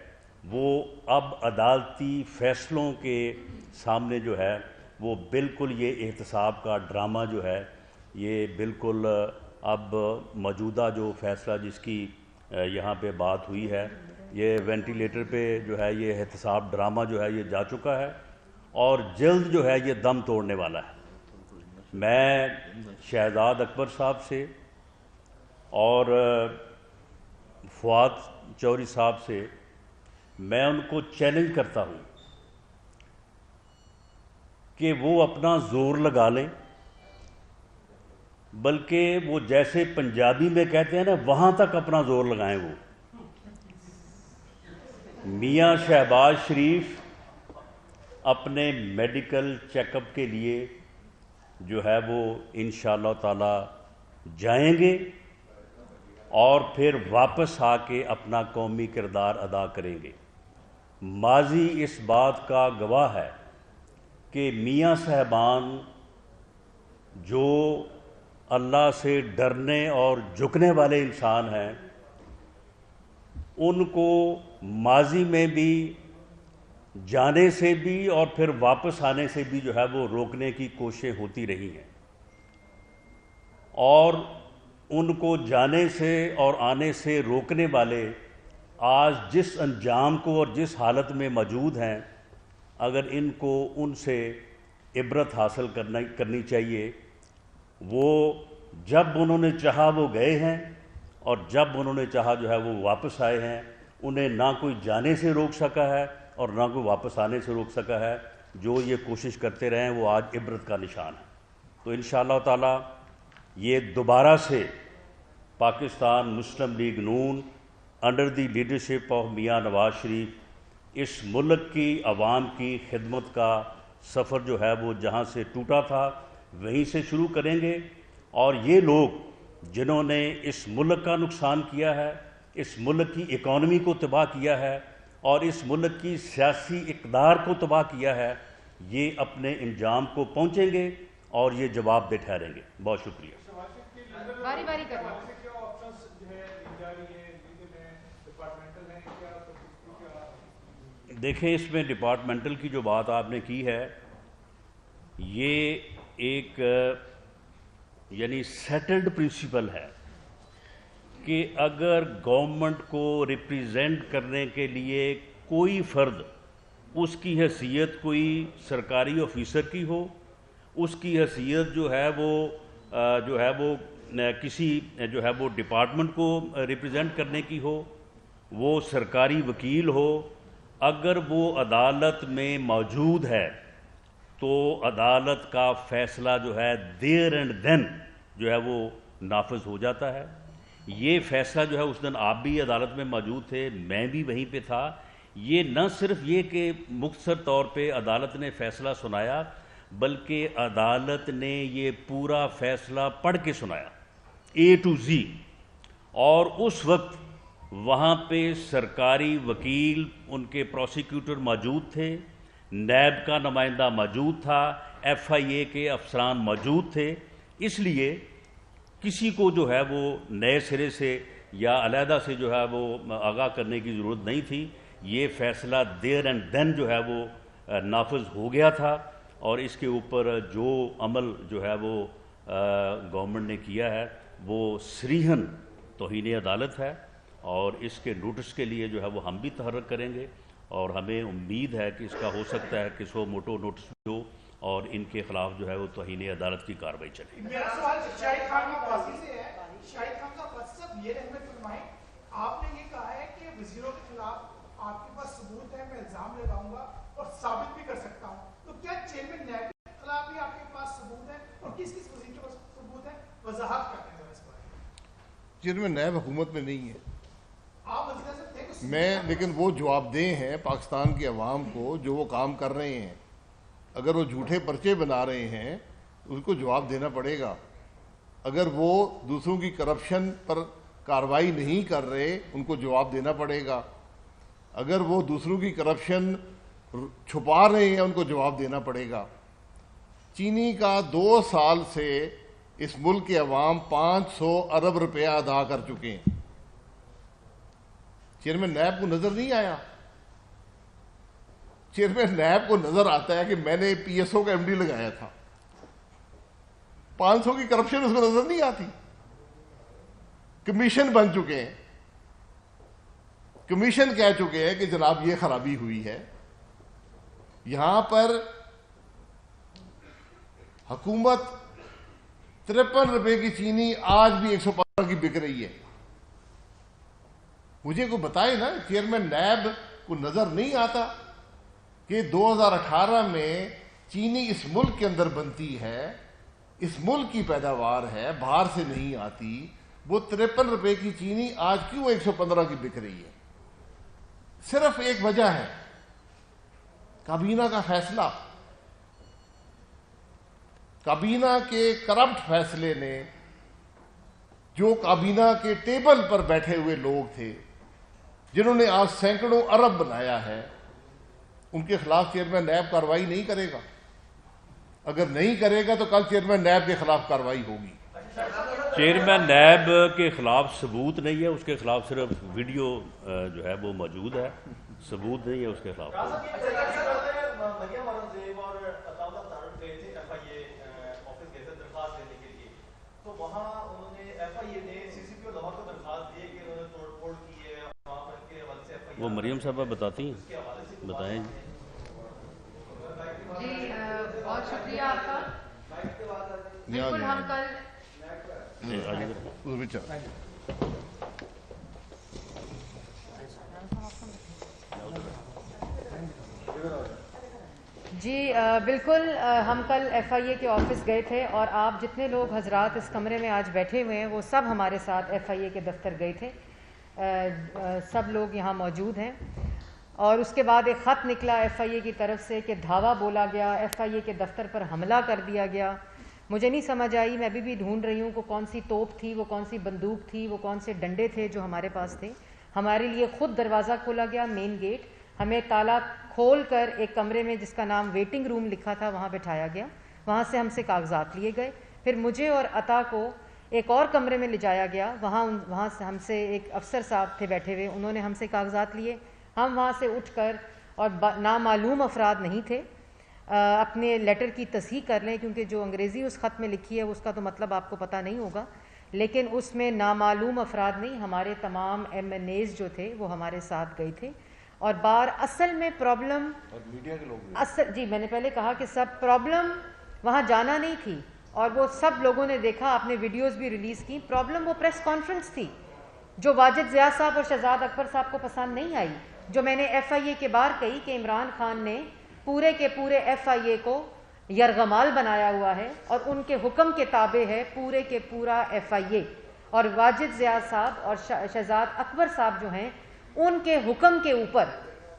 وہ اب عدالتی فیصلوں کے سامنے جو ہے وہ بالکل یہ احتساب کا ڈرامہ جو ہے یہ بالکل اب موجودہ جو فیصلہ جس کی یہاں پہ بات ہوئی ہے، یہ وینٹیلیٹر پہ جو ہے یہ احتساب ڈرامہ جو ہے یہ جا چکا ہے اور جلد جو ہے یہ دم توڑنے والا ہے۔ میں شہزاد اکبر صاحب سے اور فواد چوہدری صاحب سے میں ان کو چیلنج کرتا ہوں کہ وہ اپنا زور لگا لیں، بلکہ وہ جیسے پنجابی میں کہتے ہیں نا وہاں تک اپنا زور لگائیں۔ وہ میاں شہباز شریف اپنے میڈیکل چیک اپ کے لیے جو ہے وہ انشاءاللہ تعالی جائیں گے اور پھر واپس آ کے اپنا قومی کردار ادا کریں گے۔ ماضی اس بات کا گواہ ہے کہ میاں صاحبان جو اللہ سے ڈرنے اور جھکنے والے انسان ہیں، ان کو ماضی میں بھی جانے سے بھی اور پھر واپس آنے سے بھی جو ہے وہ روکنے کی کوششیں ہوتی رہی ہیں، اور ان کو جانے سے اور آنے سے روکنے والے آج جس انجام کو اور جس حالت میں موجود ہیں، اگر ان کو ان سے عبرت حاصل کرنی چاہیے۔ وہ جب انہوں نے چاہا وہ گئے ہیں اور جب انہوں نے چاہا جو ہے وہ واپس آئے ہیں۔ انہیں نہ کوئی جانے سے روک سکا ہے اور نہ کوئی واپس آنے سے روک سکا ہے۔ جو یہ کوشش کرتے رہے ہیں وہ آج عبرت کا نشان ہے۔ تو انشاءاللہ تعالی یہ دوبارہ سے Pakistan Muslim League Noon under the leadership of Mian Nawaz شریف اس ملک کی عوام کی خدمت کا سفر جو ہے وہ جہاں سے ٹوٹا تھا وہیں سے شروع کریں گے، اور یہ لوگ جنہوں نے اس ملک کا نقصان کیا ہے، اس ملک کی اکانومی کو تباہ کیا ہے اور اس ملک کی سیاسی اقدار کو تباہ کیا ہے، یہ اپنے انجام کو پہنچیں گے اور یہ جواب دہ ٹھہریں گے۔ بہت شکریہ۔ باری باری کریں۔ دیکھیں، اس میں ڈپارٹمنٹل کی جو بات آپ نے کی ہے، یہ ایک یعنی سیٹلڈ پرنسپل ہے کہ اگر گورنمنٹ کو ریپریزنٹ کرنے کے لیے کوئی فرد، اس کی حیثیت کوئی سرکاری آفیسر کی ہو، اس کی حیثیت جو ہے وہ کسی جو ہے وہ ڈپارٹمنٹ کو ریپریزنٹ کرنے کی ہو، وہ سرکاری وکیل ہو، اگر وہ عدالت میں موجود ہے تو عدالت کا فیصلہ جو ہے دیر اینڈ دین جو ہے وہ نافذ ہو جاتا ہے۔ یہ فیصلہ جو ہے اس دن آپ بھی عدالت میں موجود تھے، میں بھی وہیں پہ تھا۔ یہ نہ صرف یہ کہ مختصر طور پہ عدالت نے فیصلہ سنایا، بلکہ عدالت نے یہ پورا فیصلہ پڑھ کے سنایا A to Z، اور اس وقت وہاں پہ سرکاری وکیل، ان کے پروسیکیوٹر موجود تھے، نیب کا نمائندہ موجود تھا، FIA کے افسران موجود تھے۔ اس لیے کسی کو جو ہے وہ نئے سرے سے یا علیحدہ سے جو ہے وہ آگاہ کرنے کی ضرورت نہیں تھی۔ یہ فیصلہ دیر اینڈ دین جو ہے وہ نافذ ہو گیا تھا، اور اس کے اوپر جو عمل جو ہے وہ گورنمنٹ نے کیا ہے وہ صریحاً توہین عدالت ہے، اور اس کے نوٹس کے لیے جو ہے وہ ہم بھی تحرک کریں گے، اور ہمیں امید ہے کہ اس کا ہو سکتا ہے کہ سو موٹو نوٹس بھی ہو اور ان کے خلاف جو ہے وہ توہین عدالت کی کارروائی چلے۔ میرا سوال شاہد خان کی پاسی سے ہے۔ شاہد خان صاحب بس صرف یہ رحمت فرمائیں، آپ نے یہ کہا ہے کہ وزیروں کے خلاف آپ کے پاس ثبوت ہے، میں الزام لگاؤں گا اور ثابت بھی کر سکتا ہوں، تو کیا چیئرمین نیب کے خلاف بھی آپ کے پاس ثبوت ہے اور کس کس وزیر کے پاس ثبوت ہے؟ وضاحت کرتے ہیں اس بارے میں۔ چیئرمین نیب حکومت میں نہیں ہے آپ وزیر اعظم تھے تو میں، لیکن وہ جواب دہ ہیں پاکستان کی عوام کو جو وہ کام کر رہے ہیں۔ اگر وہ جھوٹے پرچے بنا رہے ہیں ان کو جواب دینا پڑے گا، اگر وہ دوسروں کی کرپشن پر کارروائی نہیں کر رہے ان کو جواب دینا پڑے گا، اگر وہ دوسروں کی کرپشن چھپا رہے ہیں ان کو جواب دینا پڑے گا۔ چینی کا 2 سال سے اس ملک کے عوام 500 ارب روپیہ ادا کر چکے ہیں۔ چیئرمین نیب کو نظر نہیں آیا؟ چیئرمین نیب کو نظر آتا ہے کہ میں نے پی ایس او کا ایم ڈی لگایا تھا، 500 کی کرپشن اس کو نظر نہیں آتی؟ کمیشن بن چکے ہیں، کمیشن کہہ چکے ہیں کہ جناب یہ خرابی ہوئی ہے۔ یہاں پر حکومت 53 روپے کی چینی آج بھی 115 کی بک رہی ہے۔ مجھے کوئی بتائے نا، چیئرمین نیب کو نظر نہیں آتا کہ 2018 میں چینی اس ملک کے اندر بنتی ہے، اس ملک کی پیداوار ہے، باہر سے نہیں آتی، وہ 53 روپے کی چینی آج کیوں 115 کی بک رہی ہے؟ صرف ایک وجہ ہے، کابینہ کا فیصلہ۔ کابینہ کے کرپٹ فیصلے نے، جو کابینہ کے ٹیبل پر بیٹھے ہوئے لوگ تھے جنہوں نے آج سینکڑوں ارب بنایا ہے، ان کے خلاف چیئرمین نیب کارروائی نہیں کرے گا۔ اگر نہیں کرے گا تو کل چیئرمین نیب کے خلاف کارروائی ہوگی۔ چیئرمین نیب کے خلاف ثبوت نہیں ہے، اس کے خلاف صرف ویڈیو جو ہے وہ موجود ہے، ثبوت نہیں ہے اس کے خلاف۔ مریم اورنگزیب اور عطاءاللہ طارق گئے تھے ایف آئی اے آفس گئے تھے درخواست دینے کے لیے، تو وہاں انہوں نے ایف آئی اے نے سی سی پی او لاہور کو درخواست دی ہے کہ انہوں نے توڑ پھوڑ کی ہے، وہاں پر کے حوالے سے ایف آئی اے وہ مریم صاحبہ بتاتی ہیں، بتائیں جی۔ جی بہت شکریہ آپ کا۔ بالکل ہم کل جی بالکل ہم کل ایف آئی اے کے آفس گئے تھے، اور آپ جتنے لوگ حضرات اس کمرے میں آج بیٹھے ہوئے ہیں وہ سب ہمارے ساتھ ایف آئی اے کے دفتر گئے تھے، سب لوگ یہاں موجود ہیں۔ اور اس کے بعد ایک خط نکلا ایف آئی اے کی طرف سے کہ دھاوا بولا گیا، ایف آئی اے کے دفتر پر حملہ کر دیا گیا۔ مجھے نہیں سمجھ آئی، میں ابھی بھی ڈھونڈ رہی ہوں کہ کون سی توپ تھی، وہ کون سی بندوق تھی، وہ کون سے ڈنڈے تھے جو ہمارے پاس تھے۔ ہمارے لیے خود دروازہ کھولا گیا، مین گیٹ، ہمیں تالا کھول کر ایک کمرے میں جس کا نام ویٹنگ روم لکھا تھا وہاں بٹھایا گیا، وہاں سے ہم سے کاغذات لیے گئے۔ پھر مجھے اور عطا کو ایک اور کمرے میں لے جایا گیا، وہاں سے ہم سے ایک افسر صاحب تھے بیٹھے ہوئے، انہوں نے ہم سے کاغذات لیے۔ ہم وہاں سے اٹھ کر، اور نامعلوم افراد نہیں تھے، اپنے لیٹر کی تصحیح کر لیں کیونکہ جو انگریزی اس خط میں لکھی ہے اس کا تو مطلب آپ کو پتہ نہیں ہوگا، لیکن اس میں نامعلوم افراد نہیں، ہمارے تمام ایم این ایز جو تھے وہ ہمارے ساتھ گئے تھے۔ اور اصل میں پرابلم، میڈیا کے لوگ اصل جی میں نے پہلے کہا کہ سب پرابلم وہاں جانا نہیں تھی، اور وہ سب لوگوں نے دیکھا، آپ نے ویڈیوز بھی ریلیز کی۔ پرابلم وہ پریس کانفرنس تھی جو واجد ضیاء صاحب اور شہزاد اکبر صاحب کو پسند نہیں آئی، جو میں نے ایف آئی اے کے باہر کہی کہ عمران خان نے پورے کے پورے ایف آئی اے کو یرغمال بنایا ہوا ہے اور ان کے حکم کے تابع ہے پورے کے پورا ایف آئی اے، اور واجد ضیاء صاحب اور شہزاد اکبر صاحب جو ہیں ان کے حکم کے اوپر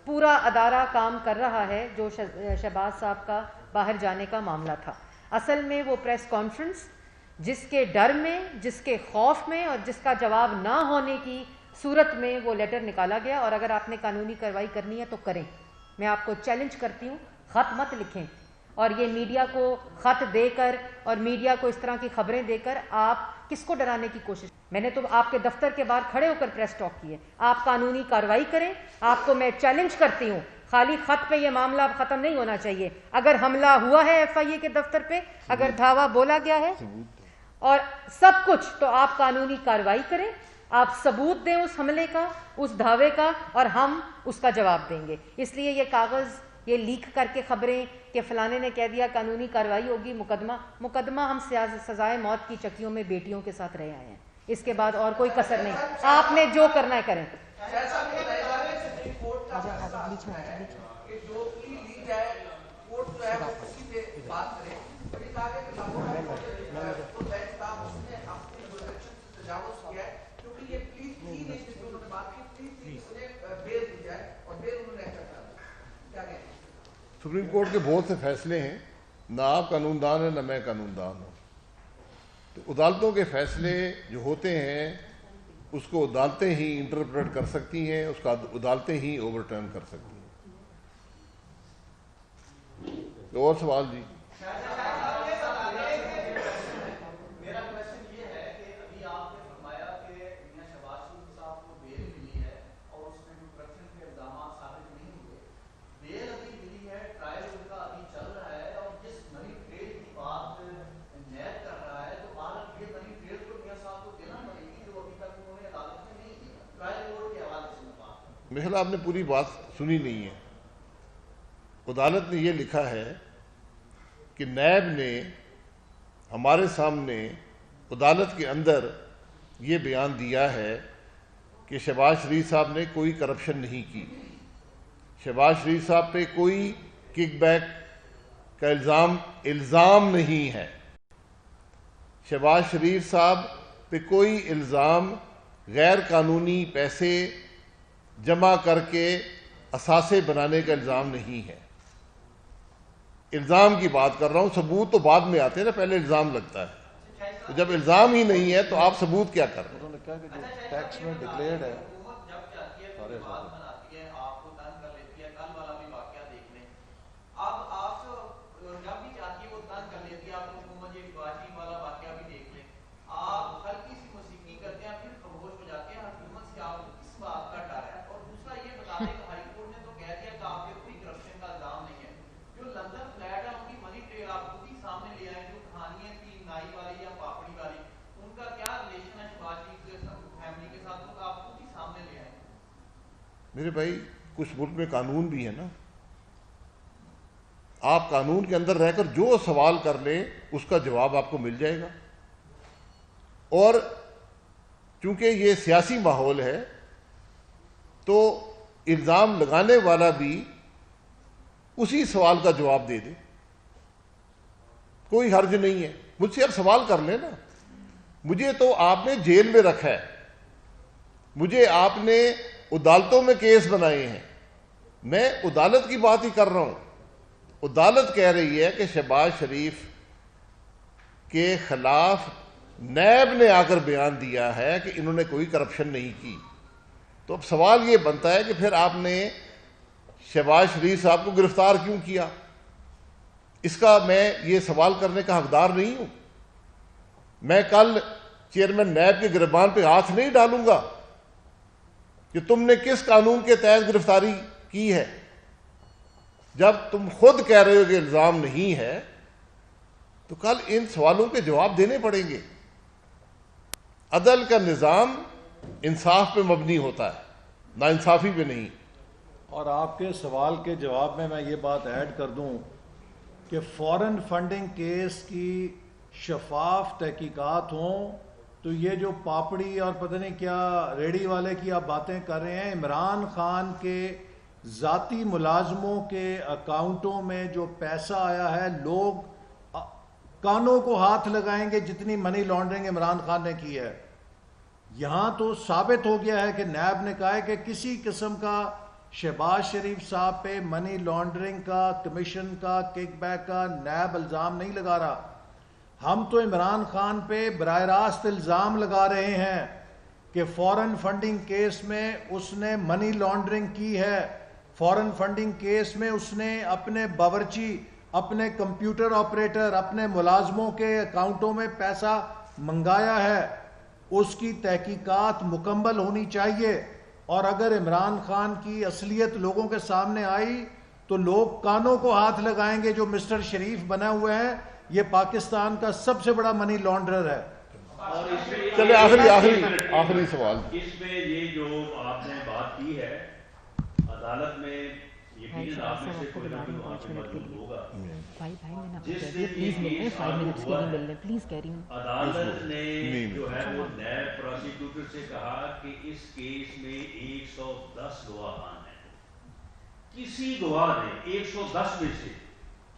پورا ادارہ کام کر رہا ہے، جو شہباز صاحب کا باہر جانے کا معاملہ تھا۔ اصل میں وہ پریس کانفرنس جس کے ڈر میں، جس کے خوف میں اور جس کا جواب نہ ہونے کی صورت میں وہ لیٹر نکالا گیا، اور اگر آپ نے قانونی کارروائی کرنی ہے تو کریں۔ میں آپ کو چیلنج کرتی ہوں، خط مت لکھیں، اور یہ میڈیا کو خط دے کر اور میڈیا کو اس طرح کی خبریں دے کر آپ کس کو ڈرانے کی کوشش؟ میں نے تو آپ کے دفتر کے باہر کھڑے ہو کر پریس ٹاک کی ہے، آپ قانونی کارروائی کریں۔ آپ کو میں چیلنج کرتی ہوں، خالی خط پہ یہ معاملہ اب ختم نہیں ہونا چاہیے. اگر حملہ ہوا ہے FIA کے دفتر پہ, اگر دھاوا بولا گیا ہے اور سب کچھ, تو آپ قانونی کارروائی کریں, آپ ثبوت دیں اس حملے کا, اس دھاوے کا, اور ہم اس کا جواب دیں گے. اس لیے یہ کاغذ, یہ لیک کر کے خبریں کہ فلانے نے کہہ دیا قانونی کارروائی ہوگی, مقدمہ ہم سزائے موت کی چکیوں میں بیٹیوں کے ساتھ رہ آئے ہیں. اس کے بعد اور کوئی کسر نہیں. آپ نے جو کرنا ہے کریں. سپریم کورٹ کے بہت سے فیصلے ہیں, نہ آپ قانون دان ہیں نہ میں قانون دان ہوں. تو عدالتوں کے فیصلے جو ہوتے ہیں اس کو عدالتیں ہی انٹرپریٹ کر سکتی ہیں, اس کا عدالتیں ہی اوور ٹرن کر سکتی ہیں. اور سوال جی. میرا کوشچن یہ ہے کہ ابھی آپ نے فرمایا کہ میاں شہباز شریف صاحب کو بیل ملی ہے اور اس میں جو کرپشن کے الزامات ثابت نہیں ہوئے. بیل ابھی ملی ہے, ٹرائل ان کا ابھی چل رہا ہے, اور جس منی ٹریل کی بات نیب کر رہا ہے, تو آج یہ منی ٹریل کو میاں صاحب کو دینا پڑے گی جو ابھی تک انہوں نے عدالت میں نہیں دیا. ٹرائل کورٹ کے حوالے سے میں بات کروں. میرے خیال آپ نے پوری بات سنی نہیں ہے. عدالت نے یہ لکھا ہے کہ نیب نے ہمارے سامنے عدالت کے اندر یہ بیان دیا ہے کہ شہباز شریف صاحب نے کوئی کرپشن نہیں کی, شہباز شریف صاحب پہ کوئی کک بیک کا الزام نہیں ہے, شہباز شریف صاحب پہ کوئی الزام غیر قانونی پیسے جمع کر کے اثاثے بنانے کا الزام نہیں ہے. الزام کی بات کر رہا ہوں, ثبوت تو بعد میں آتے ہیں نا, پہلے الزام لگتا ہے. تو جب الزام ہی نہیں ہے تو آپ ثبوت کیا کر رہے ہیں؟ انہوں نے کہا کہ جو ٹیکس میں ڈکلیئرڈ ہے. میرے بھائی, کچھ ملک میں قانون بھی ہے نا, آپ قانون کے اندر رہ کر جو سوال کر لیں اس کا جواب آپ کو مل جائے گا. اور چونکہ یہ سیاسی ماحول ہے تو الزام لگانے والا بھی اسی سوال کا جواب دے دے, کوئی حرج نہیں ہے. مجھ سے آپ سوال کر لیں نا, مجھے تو آپ نے جیل میں رکھا ہے, مجھے آپ نے عدالتوں میں کیس بنائے ہیں, میں عدالت کی بات ہی کر رہا ہوں. عدالت کہہ رہی ہے کہ شہباز شریف کے خلاف نیب نے آ کر بیان دیا ہے کہ انہوں نے کوئی کرپشن نہیں کی. تو اب سوال یہ بنتا ہے کہ پھر آپ نے شہباز شریف صاحب کو گرفتار کیوں کیا؟ اس کا میں یہ سوال کرنے کا حقدار نہیں ہوں. میں کل چیئرمین نیب کے گریبان پہ ہاتھ نہیں ڈالوں گا کہ تم نے کس قانون کے تحت گرفتاری کی ہے. جب تم خود کہہ رہے ہو کہ الزام نہیں ہے تو کل ان سوالوں کے جواب دینے پڑیں گے. عدل کا نظام انصاف پہ مبنی ہوتا ہے, ناانصافی پہ نہیں. اور آپ کے سوال کے جواب میں یہ بات ایڈ کر دوں کہ فورن فنڈنگ کیس کی شفاف تحقیقات ہوں تو یہ جو پاپڑی اور پتہ نہیں کیا ریڑی والے کی آپ باتیں کر رہے ہیں, عمران خان کے ذاتی ملازموں کے اکاؤنٹوں میں جو پیسہ آیا ہے, لوگ کانوں کو ہاتھ لگائیں گے جتنی منی لانڈرنگ عمران خان نے کی ہے. یہاں تو ثابت ہو گیا ہے کہ نیب نے کہا ہے کہ کسی قسم کا شہباز شریف صاحب پہ منی لانڈرنگ کا, کمیشن کا, کک بیک کا نیب الزام نہیں لگا رہا. ہم تو عمران خان پہ براہ راست الزام لگا رہے ہیں کہ فورن فنڈنگ کیس میں اس نے منی لانڈرنگ کی ہے, فورن فنڈنگ کیس میں اس نے اپنے باورچی, اپنے کمپیوٹر آپریٹر, اپنے ملازموں کے اکاؤنٹوں میں پیسہ منگایا ہے. اس کی تحقیقات مکمل ہونی چاہیے. اور اگر عمران خان کی اصلیت لوگوں کے سامنے آئی تو لوگ کانوں کو ہاتھ لگائیں گے جو مسٹر شریف بنا ہوا ہے یہ پاکستان کا سب سے بڑا منی لانڈرر ہے. چلے آخری سوال. اس میں یہ جو آپ نے بات کی ہے عدالت میں یقیناً آپ میں سے کوئی نہ کوئی وہاں پہ موجود ہوگا جس نے پلیز ملتے ہیں 5 منٹس کے لیے مل لیں پلیز کہہ رہی ہوں. عدالت نے جو ہے وہ نیب پروسیکیوٹر سے کہا کہ اس کیس میں 110 گواہان ہیں. کسی گواہ نے 110 میں سے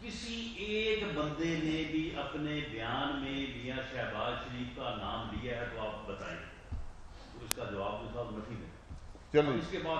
کسی ایک بندے نے بھی اپنے بیان میں میاں شہباز شریف کا نام لیا ہے تو آپ بتائیں. تو اس کا جواب صاحب نفی ہے. چلو اس کے بعد